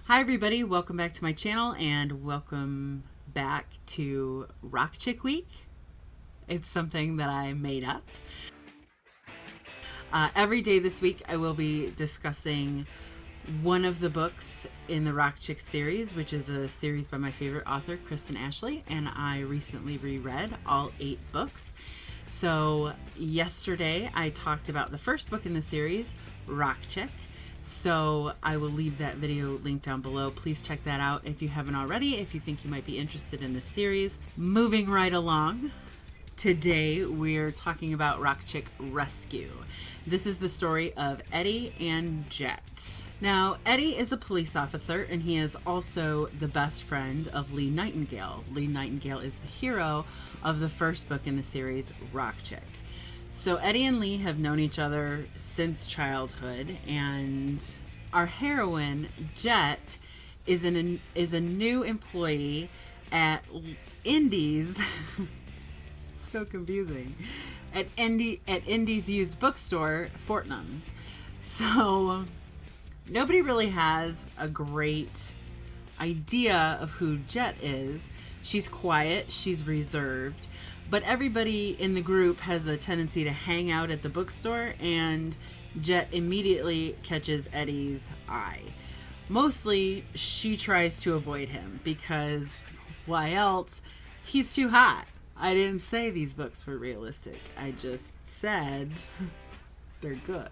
Hi everybody, welcome back to my channel and welcome back to Rock Chick Week. It's something that I made up. Every day this week I will be discussing one of the books in the Rock Chick series, which is a series by my favorite author, Kristen Ashley, and I recently reread all 8 books. So yesterday I talked about the first book in the series, Rock Chick. So I will leave that video linked down below. Please check that out if you haven't already, if you think you might be interested in this series. Moving right along, today we're talking about Rock Chick Rescue. This is the story of Eddie and Jet. Now, Eddie is a police officer and he is also the best friend of Lee Nightingale. Lee Nightingale is the hero of the first book in the series, Rock Chick. So Eddie and Lee have known each other since childhood, and our heroine, Jet, is a new employee at Indy's. So confusing. At Indy's used bookstore, Fortnum's. So nobody really has a great idea of who Jet is. She's quiet, she's reserved, but everybody in the group has a tendency to hang out at the bookstore, and Jet immediately catches Eddie's eye. Mostly, she tries to avoid him because why else? He's too hot. I didn't say these books were realistic. I just said they're good.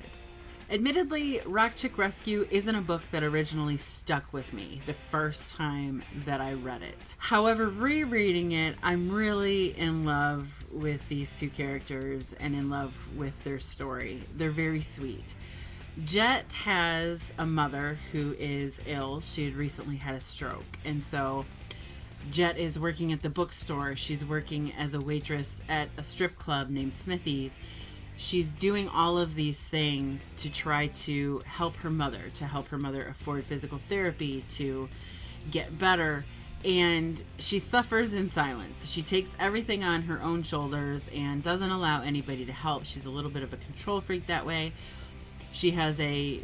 Admittedly, Rock Chick Rescue isn't a book that originally stuck with me the first time that I read it. However, rereading it, I'm really in love with these two characters and in love with their story. They're very sweet. Jet has a mother who is ill. She had recently had a stroke, and so Jet is working at the bookstore. She's working as a waitress at a strip club named Smithy's. She's doing all of these things to try to help her mother afford physical therapy, to get better, and she suffers in silence. She takes everything on her own shoulders and doesn't allow anybody to help. She's a little bit of a control freak that way. She has a,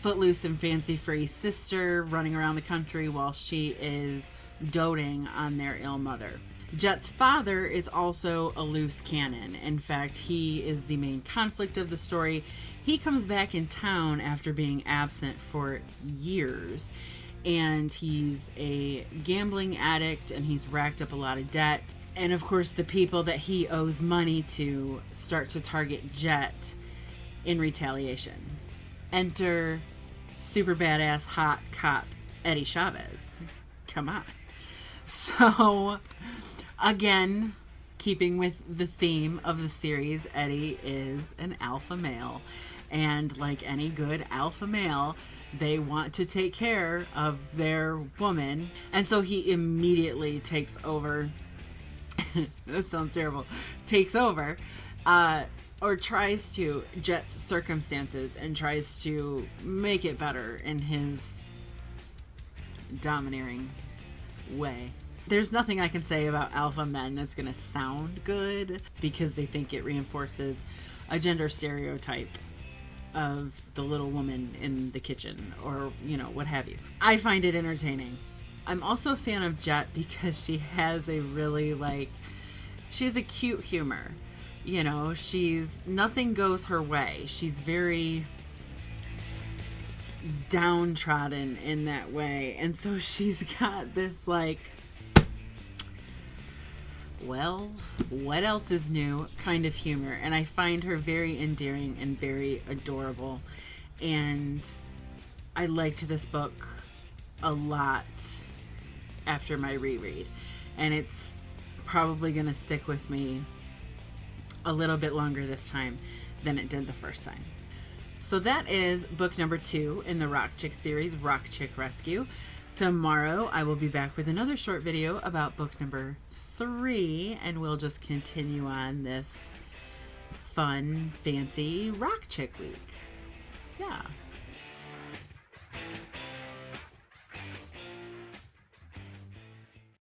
footloose and fancy-free sister running around the country while she is doting on their ill mother. Jet's father is also a loose cannon. In fact, he is the main conflict of the story. He comes back in town after being absent for years, and he's a gambling addict, and he's racked up a lot of debt. And of course, the people that he owes money to start to target Jet in retaliation. Enter super badass hot cop Eddie Chavez. Come on. So again, keeping with the theme of the series, Eddie is an alpha male. And like any good alpha male, they want to take care of their woman. And so he immediately takes over. That sounds terrible. Takes over, or tries to, Jet's circumstances, and tries to make it better in his domineering way. There's nothing I can say about alpha men that's going to sound good because they think it reinforces a gender stereotype of the little woman in the kitchen, or, what have you. I find it entertaining. I'm also a fan of Jet because she has a really, she has a cute humor. Nothing goes her way. She's very downtrodden in that way. And so she's got this, well, what else is new kind of humor, and I find her very endearing and very adorable, and I liked this book a lot after my reread, and it's probably going to stick with me a little bit longer this time than it did the first time. So that is book number 2 in the Rock Chick series, Rock Chick Rescue. Tomorrow I will be back with another short video about book number 3, and we'll just continue on this fun, fancy Rock Chick week. Yeah.